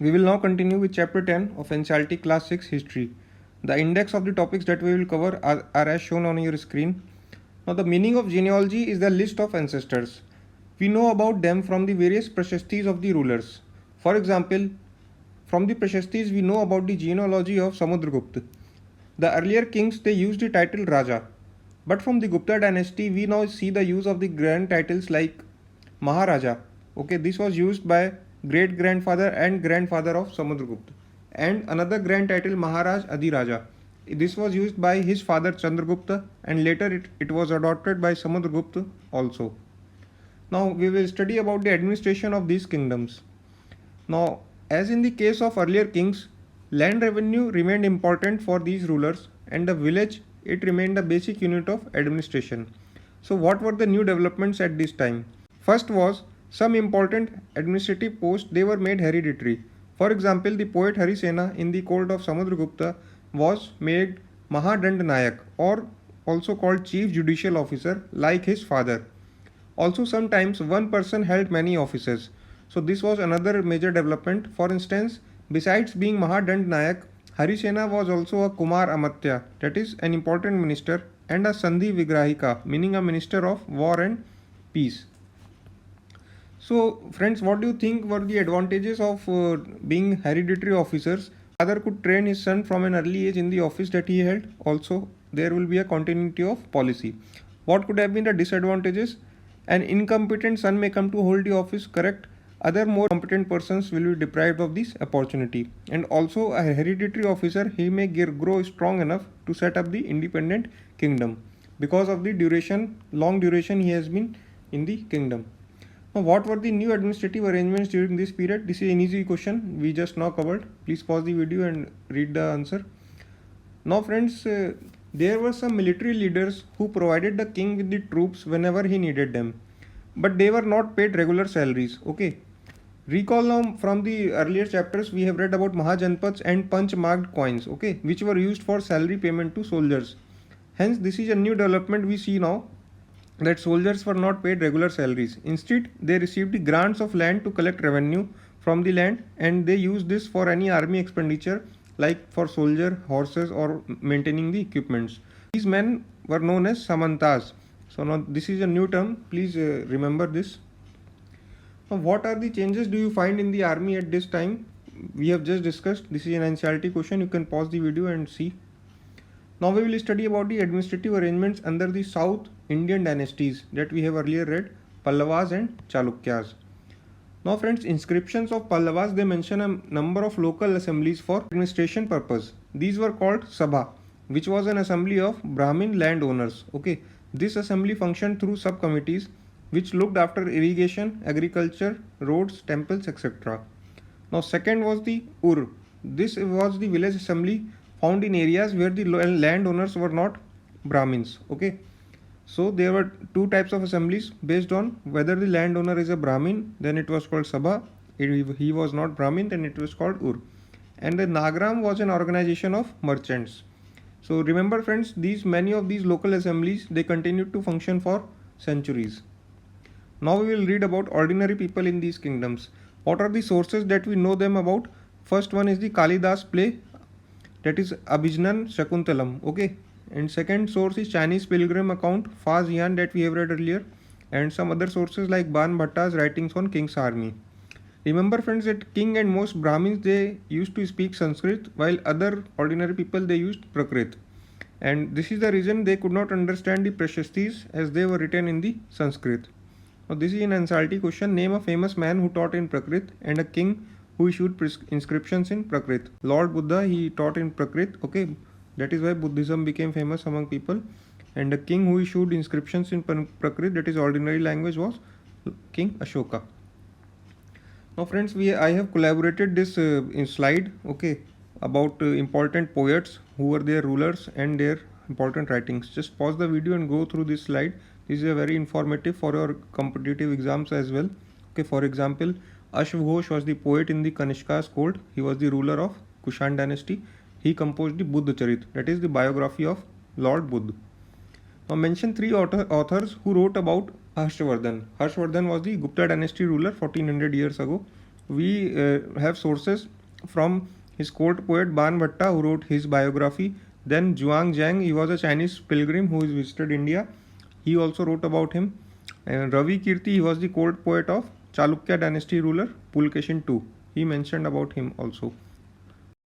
We will now continue with chapter 10 of NCERT class 6 history. The index of the topics that we will cover are as shown on your screen. Now the meaning of genealogy is the list of ancestors. We know about them from the various prashastis of the rulers. For example, from the prashastis we know about the genealogy of Samudragupta. The earlier kings they used the title Raja. But from the Gupta dynasty we now see the use of the grand titles like Maharaja. Okay, this was used by great grandfather and grandfather of Samudragupta. And another grand title Maharaj Adhiraja. This was used by his father Chandragupta and later it was adopted by Samudragupta also. Now we will study about the administration of these kingdoms. Now, as in the case of earlier kings, land revenue remained important for these rulers and the village it remained the basic unit of administration. So what were the new developments at this time? First was some important administrative posts they were made hereditary. For example, the poet Harisena in the court of Samudragupta was made Mahadand Nayak or also called chief judicial officer like his father. Also, sometimes one person held many offices. So, this was another major development. For instance, besides being Mahadand Nayak, Harisena was also a Kumar Amatya, that is, an important minister, and a Sandhi Vigrahika, meaning a minister of war and peace. So, friends, what do you think were the advantages of being hereditary officers? Father could train his son from an early age in the office that he held. Also, there will be a continuity of policy. What could have been the disadvantages? An incompetent son may come to hold the office, correct? Other more competent persons will be deprived of this opportunity. And also, a hereditary officer, he may grow strong enough to set up the independent kingdom because of the long duration he has been in the kingdom. Now, what were the new administrative arrangements during this period? This is an easy question we just now covered. Please pause the video and read the answer. Now, friends, there were some military leaders who provided the king with the troops whenever he needed them, but they were not paid regular salaries. Okay. Recall now from the earlier chapters we have read about Mahajanpads and Panch marked coins, okay, which were used for salary payment to soldiers. Hence, this is a new development we see now that soldiers were not paid regular salaries. Instead, they received the grants of land to collect revenue from the land and they used this for any army expenditure like for soldier, horses or maintaining the equipments. These men were known as samantas. So now this is a new term. Please remember this. Now, what are the changes do you find in the army at this time? We have just discussed. This is an NCERT question. You can pause the video and see. Now we will study about the administrative arrangements under the South Indian dynasties that we have earlier read, Pallavas and Chalukyas. Now friends, inscriptions of Pallavas they mention a number of local assemblies for administration purpose. These were called Sabha, which was an assembly of Brahmin landowners. Okay, this assembly functioned through subcommittees which looked after irrigation, agriculture, roads, temples, etc. Now second was the Ur. This was the village assembly found in areas where the landowners were not Brahmins. Okay, so there were two types of assemblies based on whether the landowner is a Brahmin, then it was called Sabha. If he was not Brahmin, then it was called Ur. And the Nagram was an organization of merchants. So remember, friends, many of these local assemblies they continued to function for centuries. Now we will read about ordinary people in these kingdoms. What are the sources that we know them about? First one is the Kalidas play, that is Abhijnan Shakuntalam. Okay, and second source is Chinese pilgrim account Fa Xian that we have read earlier, and some other sources like Ban Bhatta's writings on king's army. Remember friends that king and most Brahmins they used to speak Sanskrit while other ordinary people they used Prakrit, and this is the reason they could not understand the prashastis as they were written in the Sanskrit. Now this is an NCERT question. Name a famous man who taught in Prakrit and a king who issued inscriptions in Prakrit. Lord Buddha he taught in Prakrit. Okay, that is why Buddhism became famous among people. And the king who issued inscriptions in Prakrit, that is ordinary language, was King Ashoka. Now friends, I have collaborated this in slide, okay, about important poets who were their rulers and their important writings. Just pause the video and go through this slide. This is a very informative for your competitive exams as well. Okay, for example, Ashwaghosh was the poet in the Kanishka's court. He was the ruler of Kushan dynasty. He composed the Buddha Charit, that is the biography of Lord Buddha. Now mention three authors who wrote about Harshvardhan. Harshvardhan was the Gupta dynasty ruler 1400 years ago. we have sources from his court poet Ban Bhatta, who wrote his biography. Then Zhuang Zhang, he was a Chinese pilgrim who visited India. He also wrote about him. And Ravi Kirti, he was the court poet of Chalukya dynasty ruler Pulkeshin II. He mentioned about him also.